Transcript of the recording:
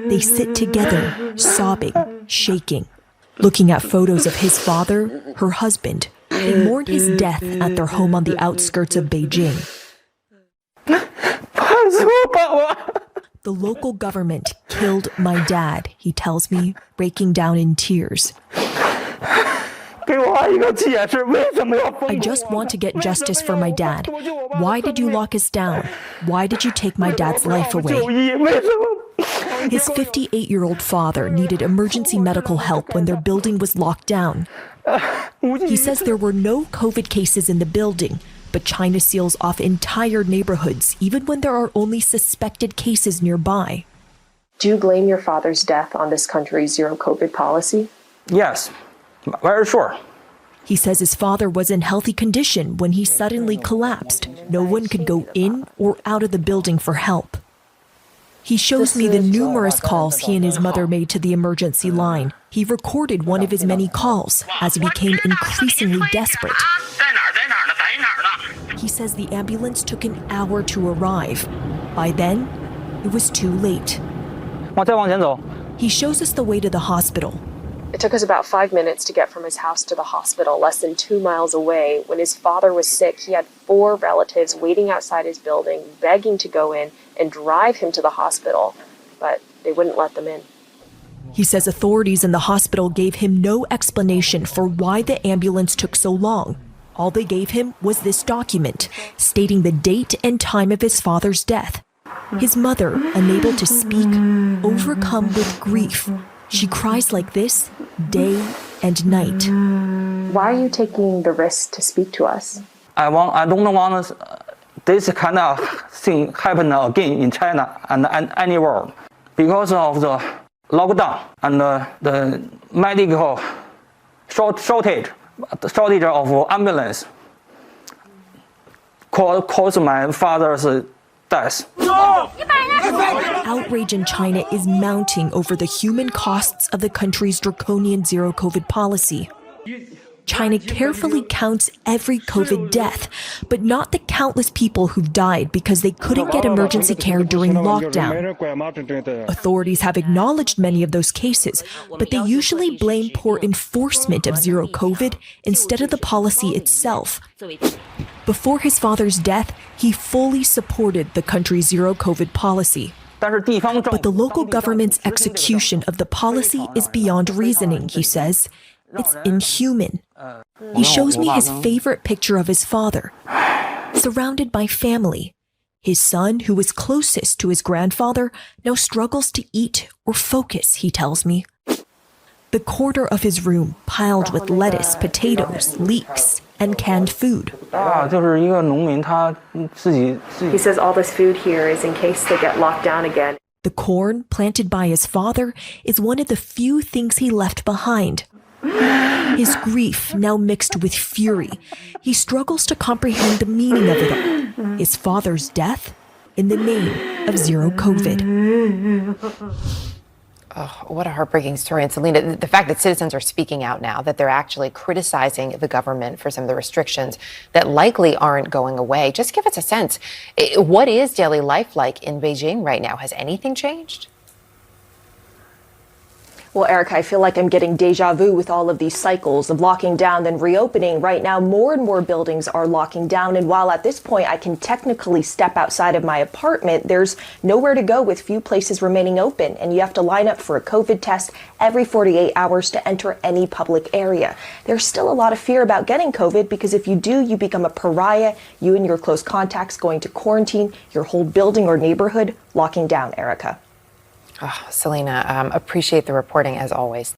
They sit together, sobbing, shaking, looking at photos of his father, her husband. They mourn his death at their home on the outskirts of Beijing. The local government killed my dad, he tells me, breaking down in tears. I just want to get justice for my dad. Why did you lock us down? Why did you take my dad's life away? His 58-year-old father needed emergency medical help when their building was locked down. He says there were no COVID cases in the building, but China seals off entire neighborhoods, even when there are only suspected cases nearby. Do you blame your father's death on this country's zero COVID policy? Yes, very sure. He says his father was in healthy condition when he suddenly collapsed. No one could go in or out of the building for help. He shows me the numerous calls he and his mother made to the emergency line. He recorded one of his many calls as he became increasingly desperate. He says the ambulance took an hour to arrive. By then, it was too late. He shows us the way to the hospital. It took us about 5 minutes to get from his house to the hospital, less than 2 miles away. When his father was sick, he had 4 relatives waiting outside his building, begging to go in and drive him to the hospital, but they wouldn't let them in. He says authorities in the hospital gave him no explanation for why the ambulance took so long. All they gave him was this document stating the date and time of his father's death. His mother, unable to speak, overcome with grief. She cries like this day and night. Why are you taking the risk to speak to us? I don't want this kind of thing happen again in China and any world because of the lockdown and the medical shortage of ambulance caused my father's death. Outrage in China is mounting over the human costs of the country's draconian zero COVID policy. China carefully counts every COVID death, but not the countless people who've died because they couldn't get emergency care during lockdown. Authorities have acknowledged many of those cases, but they usually blame poor enforcement of zero COVID instead of the policy itself. Before his father's death, he fully supported the country's zero COVID policy. But the local government's execution of the policy is beyond reasoning, he says. It's inhuman. He shows me his favorite picture of his father, surrounded by family. His son, who was closest to his grandfather, now struggles to eat or focus, he tells me. The corner of his room piled with lettuce, potatoes, leeks, and canned food. He says all this food here is in case they get locked down again. The corn planted by his father is one of the few things he left behind. His grief now mixed with fury. He struggles to comprehend the meaning of it all. His father's death in the name of zero COVID. Oh, what a heartbreaking story. And Selena, the fact that citizens are speaking out now, that they're actually criticizing the government for some of the restrictions that likely aren't going away. Just give us a sense. What is daily life like in Beijing right now? Has anything changed? Well, Erica, I feel like I'm getting deja vu with all of these cycles of locking down, then reopening. Right now, more and more buildings are locking down. And while at this point I can technically step outside of my apartment, there's nowhere to go with few places remaining open. And you have to line up for a COVID test every 48 hours to enter any public area. There's still a lot of fear about getting COVID because if you do, you become a pariah. You and your close contacts going to quarantine, your whole building or neighborhood locking down, Erica. Oh, Selena, appreciate the reporting as always.